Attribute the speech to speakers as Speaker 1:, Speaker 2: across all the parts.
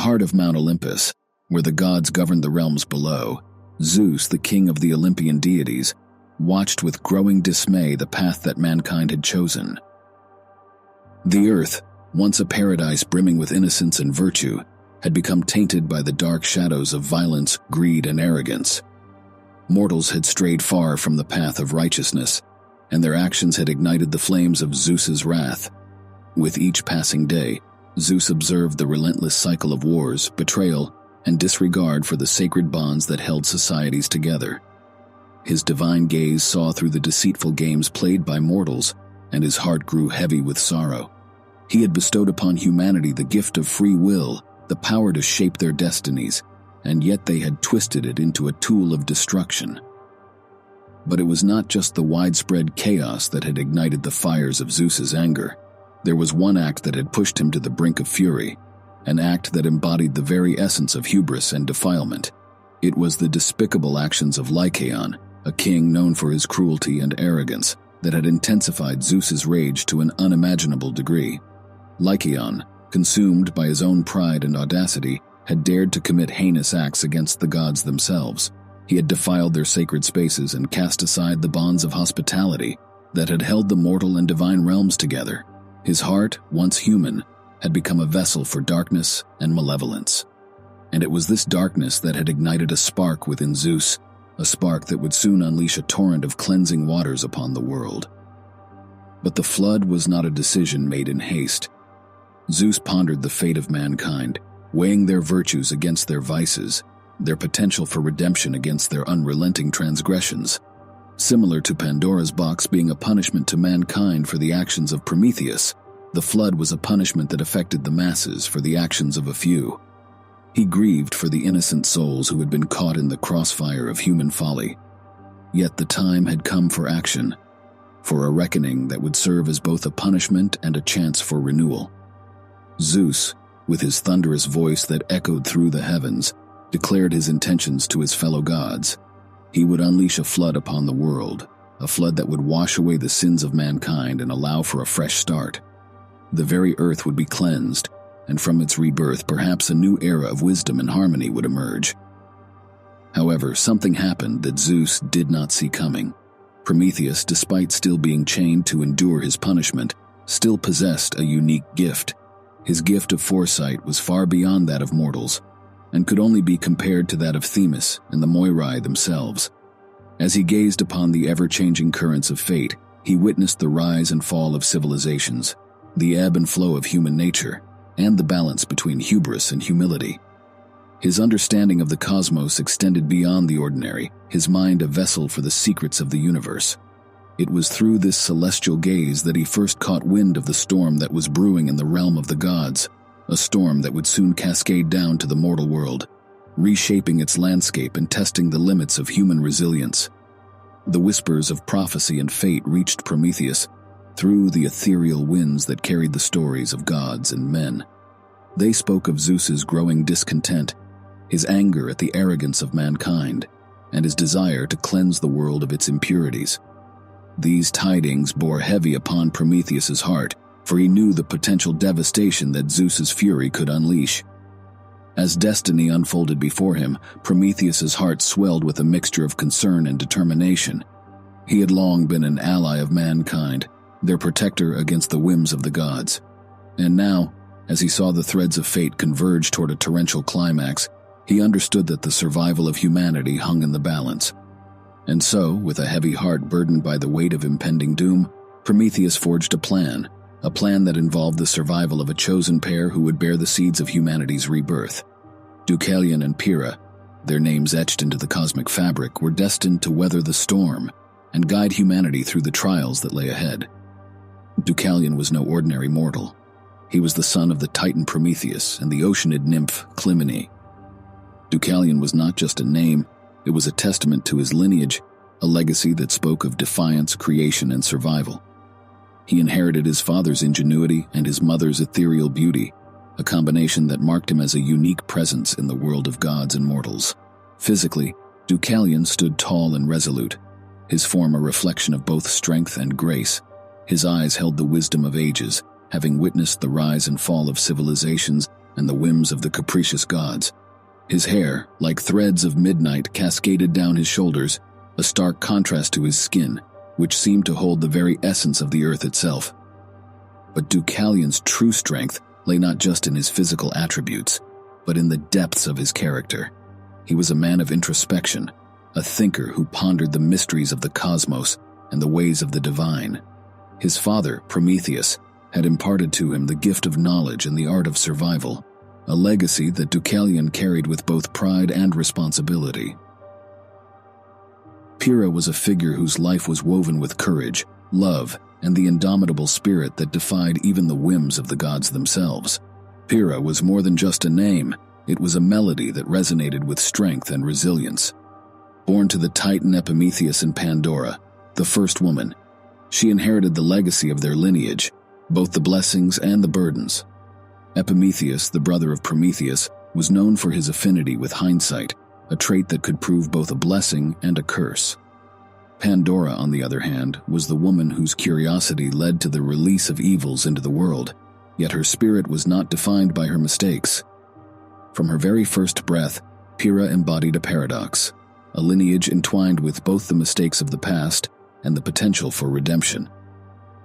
Speaker 1: heart of Mount Olympus, where the gods governed the realms below, Zeus, the king of the Olympian deities, watched with growing dismay the path that mankind had chosen. The earth, once a paradise brimming with innocence and virtue, had become tainted by the dark shadows of violence, greed, and arrogance. Mortals had strayed far from the path of righteousness, and their actions had ignited the flames of Zeus's wrath. With each passing day, Zeus observed the relentless cycle of wars, betrayal, and disregard for the sacred bonds that held societies together. His divine gaze saw through the deceitful games played by mortals, and his heart grew heavy with sorrow. He had bestowed upon humanity the gift of free will, the power to shape their destinies, and yet they had twisted it into a tool of destruction. But it was not just the widespread chaos that had ignited the fires of Zeus's anger. There was one act that had pushed him to the brink of fury, an act that embodied the very essence of hubris and defilement. It was the despicable actions of Lycaon, a king known for his cruelty and arrogance, that had intensified Zeus's rage to an unimaginable degree. Lycaon, consumed by his own pride and audacity, had dared to commit heinous acts against the gods themselves. He had defiled their sacred spaces and cast aside the bonds of hospitality that had held the mortal and divine realms together. His heart, once human, had become a vessel for darkness and malevolence. And it was this darkness that had ignited a spark within Zeus, a spark that would soon unleash a torrent of cleansing waters upon the world. But the flood was not a decision made in haste. Zeus pondered the fate of mankind, weighing their virtues against their vices, their potential for redemption against their unrelenting transgressions. Similar to Pandora's box being a punishment to mankind for the actions of Prometheus, the flood was a punishment that affected the masses for the actions of a few. He grieved for the innocent souls who had been caught in the crossfire of human folly. Yet the time had come for action, for a reckoning that would serve as both a punishment and a chance for renewal. Zeus, with his thunderous voice that echoed through the heavens, declared his intentions to his fellow gods. He would unleash a flood upon the world, a flood that would wash away the sins of mankind and allow for a fresh start. The very earth would be cleansed, and from its rebirth perhaps a new era of wisdom and harmony would emerge. However, something happened that Zeus did not see coming. Prometheus, despite still being chained to endure his punishment, still possessed a unique gift. His gift of foresight was far beyond that of mortals, and could only be compared to that of Themis and the Moirai themselves. As he gazed upon the ever-changing currents of fate, he witnessed the rise and fall of civilizations, the ebb and flow of human nature, and the balance between hubris and humility. His understanding of the cosmos extended beyond the ordinary, his mind a vessel for the secrets of the universe. It was through this celestial gaze that he first caught wind of the storm that was brewing in the realm of the gods, a storm that would soon cascade down to the mortal world, reshaping its landscape and testing the limits of human resilience. The whispers of prophecy and fate reached Prometheus through the ethereal winds that carried the stories of gods and men. They spoke of Zeus's growing discontent, his anger at the arrogance of mankind, and his desire to cleanse the world of its impurities. These tidings bore heavy upon Prometheus's heart, for he knew the potential devastation that Zeus's fury could unleash. As destiny unfolded before him, Prometheus's heart swelled with a mixture of concern and determination. He had long been an ally of mankind, their protector against the whims of the gods. And now, as he saw the threads of fate converge toward a torrential climax, he understood that the survival of humanity hung in the balance. And so, with a heavy heart burdened by the weight of impending doom, Prometheus forged a plan that involved the survival of a chosen pair who would bear the seeds of humanity's rebirth. Deucalion and Pyrrha, their names etched into the cosmic fabric, were destined to weather the storm and guide humanity through the trials that lay ahead. Deucalion was no ordinary mortal. He was the son of the Titan Prometheus and the oceanid nymph Clymene. Deucalion was not just a name, it was a testament to his lineage, a legacy that spoke of defiance, creation, and survival. He inherited his father's ingenuity and his mother's ethereal beauty, a combination that marked him as a unique presence in the world of gods and mortals. Physically, Deucalion stood tall and resolute, his form a reflection of both strength and grace. His eyes held the wisdom of ages, having witnessed the rise and fall of civilizations and the whims of the capricious gods. His hair, like threads of midnight, cascaded down his shoulders, a stark contrast to his skin, which seemed to hold the very essence of the earth itself. But Deucalion's true strength lay not just in his physical attributes, but in the depths of his character. He was a man of introspection, a thinker who pondered the mysteries of the cosmos and the ways of the divine. His father, Prometheus, had imparted to him the gift of knowledge and the art of survival, a legacy that Deucalion carried with both pride and responsibility. Pyrrha was a figure whose life was woven with courage, love, and the indomitable spirit that defied even the whims of the gods themselves. Pyrrha was more than just a name, it was a melody that resonated with strength and resilience. Born to the Titan Epimetheus and Pandora, the first woman, she inherited the legacy of their lineage, both the blessings and the burdens. Epimetheus, the brother of Prometheus, was known for his affinity with hindsight, a trait that could prove both a blessing and a curse. Pandora, on the other hand, was the woman whose curiosity led to the release of evils into the world, yet her spirit was not defined by her mistakes. From her very first breath, Pyrrha embodied a paradox, a lineage entwined with both the mistakes of the past and the potential for redemption.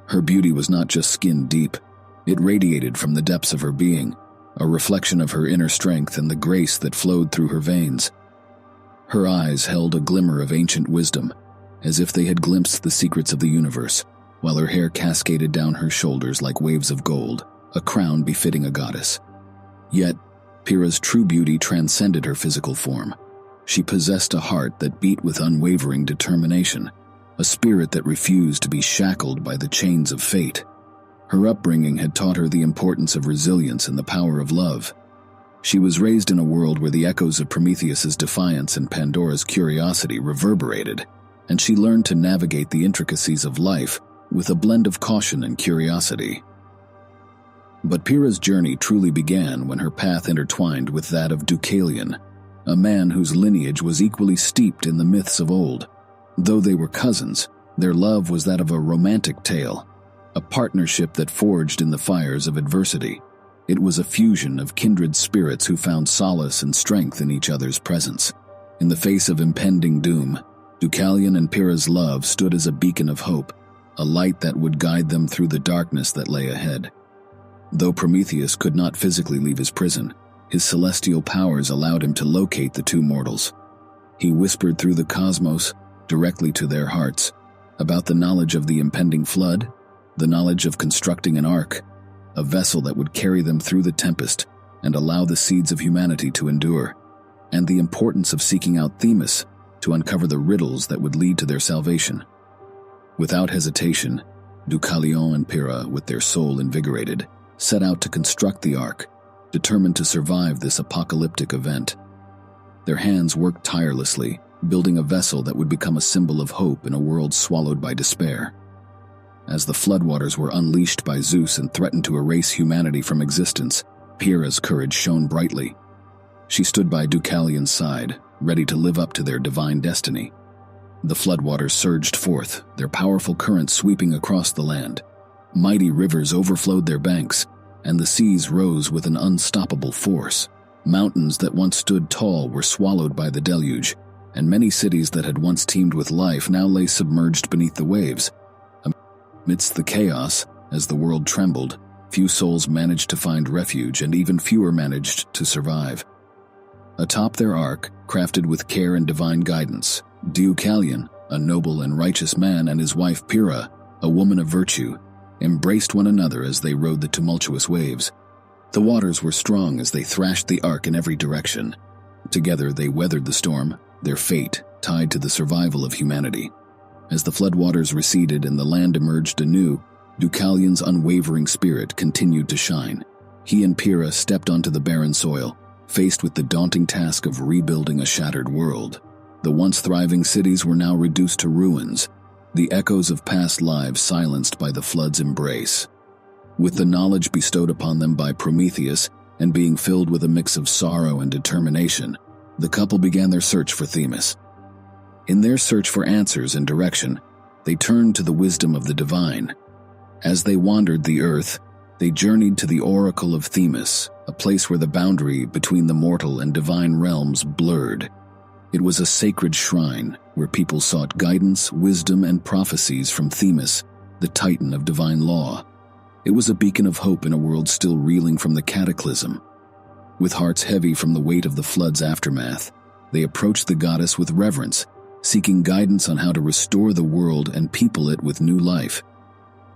Speaker 1: Her beauty was not just skin deep, it radiated from the depths of her being, a reflection of her inner strength and the grace that flowed through her veins. Her eyes held a glimmer of ancient wisdom, as if they had glimpsed the secrets of the universe, while her hair cascaded down her shoulders like waves of gold, a crown befitting a goddess. Yet, Pyrrha's true beauty transcended her physical form. She possessed a heart that beat with unwavering determination, a spirit that refused to be shackled by the chains of fate. Her upbringing had taught her the importance of resilience and the power of love. She was raised in a world where the echoes of Prometheus's defiance and Pandora's curiosity reverberated, and she learned to navigate the intricacies of life with a blend of caution and curiosity. But Pyrrha's journey truly began when her path intertwined with that of Deucalion, a man whose lineage was equally steeped in the myths of old. Though they were cousins, their love was that of a romantic tale, a partnership that forged in the fires of adversity. It was a fusion of kindred spirits who found solace and strength in each other's presence. In the face of impending doom, Deucalion and Pyrrha's love stood as a beacon of hope, a light that would guide them through the darkness that lay ahead. Though Prometheus could not physically leave his prison, his celestial powers allowed him to locate the two mortals. He whispered through the cosmos, directly to their hearts, about the knowledge of the impending flood, the knowledge of constructing an ark, a vessel that would carry them through the tempest and allow the seeds of humanity to endure, and the importance of seeking out Themis to uncover the riddles that would lead to their salvation. Without hesitation, Deucalion and Pyrrha, with their soul invigorated, set out to construct the ark, determined to survive this apocalyptic event. Their hands worked tirelessly, building a vessel that would become a symbol of hope in a world swallowed by despair. As the floodwaters were unleashed by Zeus and threatened to erase humanity from existence, Pyrrha's courage shone brightly. She stood by Deucalion's side, ready to live up to their divine destiny. The floodwaters surged forth, their powerful currents sweeping across the land. Mighty rivers overflowed their banks, and the seas rose with an unstoppable force. Mountains that once stood tall were swallowed by the deluge, and many cities that had once teemed with life now lay submerged beneath the waves. Amidst the chaos, as the world trembled, few souls managed to find refuge and even fewer managed to survive. Atop their ark, crafted with care and divine guidance, Deucalion, a noble and righteous man, and his wife Pyrrha, a woman of virtue, embraced one another as they rode the tumultuous waves. The waters were strong as they thrashed the ark in every direction. Together they weathered the storm, their fate tied to the survival of humanity. As the floodwaters receded and the land emerged anew, Deucalion's unwavering spirit continued to shine. He and Pyrrha stepped onto the barren soil, faced with the daunting task of rebuilding a shattered world. The once thriving cities were now reduced to ruins, the echoes of past lives silenced by the flood's embrace. With the knowledge bestowed upon them by Prometheus and being filled with a mix of sorrow and determination, the couple began their search for Themis. In their search for answers and direction, they turned to the wisdom of the divine. As they wandered the earth, They journeyed to the Oracle of Themis, a place where the boundary between the mortal and divine realms blurred. It was a sacred shrine where people sought guidance, wisdom, and prophecies from Themis, the titan of divine law. It was a beacon of hope in a world still reeling from the cataclysm. With hearts heavy from the weight of the flood's aftermath, they approached the goddess with reverence, seeking guidance on how to restore the world and people it with new life.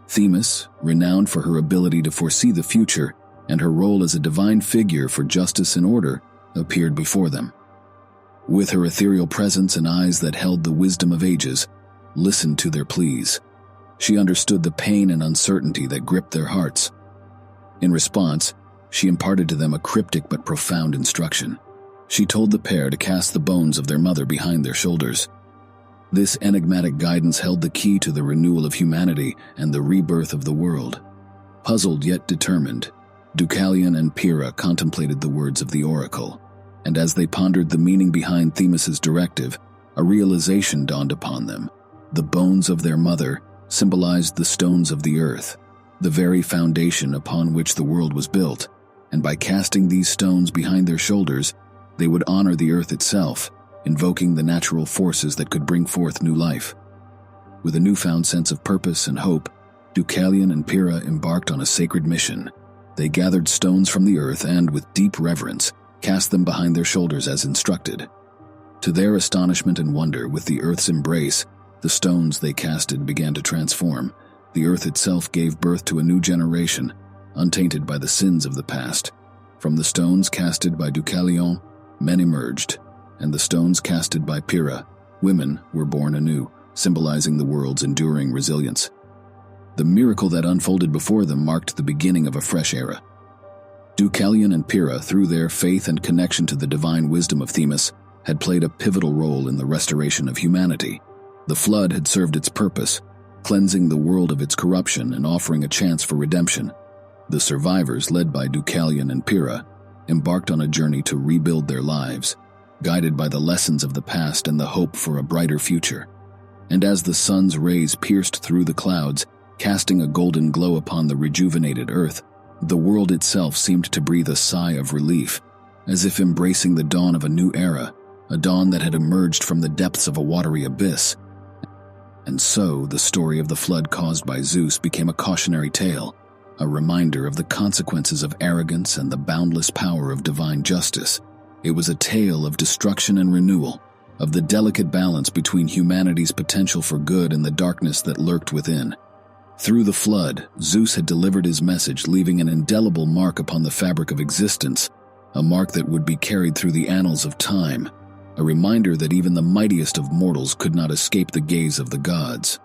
Speaker 1: Themis, renowned for her ability to foresee the future and her role as a divine figure for justice and order, appeared before them. With her ethereal presence and eyes that held the wisdom of ages, listened to their pleas. She understood the pain and uncertainty that gripped their hearts. In response, she imparted to them a cryptic but profound instruction. She told the pair to cast the bones of their mother behind their shoulders. This enigmatic guidance held the key to the renewal of humanity and the rebirth of the world. Puzzled yet determined, Deucalion and Pyrrha contemplated the words of the oracle, and as they pondered the meaning behind Themis's directive, a realization dawned upon them. The bones of their mother symbolized the stones of the earth, the very foundation upon which the world was built, and by casting these stones behind their shoulders, they would honor the earth itself, invoking the natural forces that could bring forth new life. With a newfound sense of purpose and hope, Deucalion and Pyrrha embarked on a sacred mission. They gathered stones from the earth and, with deep reverence, cast them behind their shoulders as instructed. To their astonishment and wonder, with the earth's embrace, the stones they casted began to transform. The earth itself gave birth to a new generation, untainted by the sins of the past. From the stones casted by Deucalion, men emerged, and the stones casted by Pyrrha, women were born anew, symbolizing the world's enduring resilience. The miracle that unfolded before them marked the beginning of a fresh era. Deucalion and Pyrrha, through their faith and connection to the divine wisdom of Themis, had played a pivotal role in the restoration of humanity. The flood had served its purpose, cleansing the world of its corruption and offering a chance for redemption. The survivors, led by Deucalion and Pyrrha, embarked on a journey to rebuild their lives, guided by the lessons of the past and the hope for a brighter future. And as the sun's rays pierced through the clouds, casting a golden glow upon the rejuvenated earth, the world itself seemed to breathe a sigh of relief, as if embracing the dawn of a new era, a dawn that had emerged from the depths of a watery abyss. And so, the story of the flood caused by Zeus became a cautionary tale, a reminder of the consequences of arrogance and the boundless power of divine justice. It was a tale of destruction and renewal, of the delicate balance between humanity's potential for good and the darkness that lurked within. Through the flood, Zeus had delivered his message, leaving an indelible mark upon the fabric of existence, a mark that would be carried through the annals of time, a reminder that even the mightiest of mortals could not escape the gaze of the gods.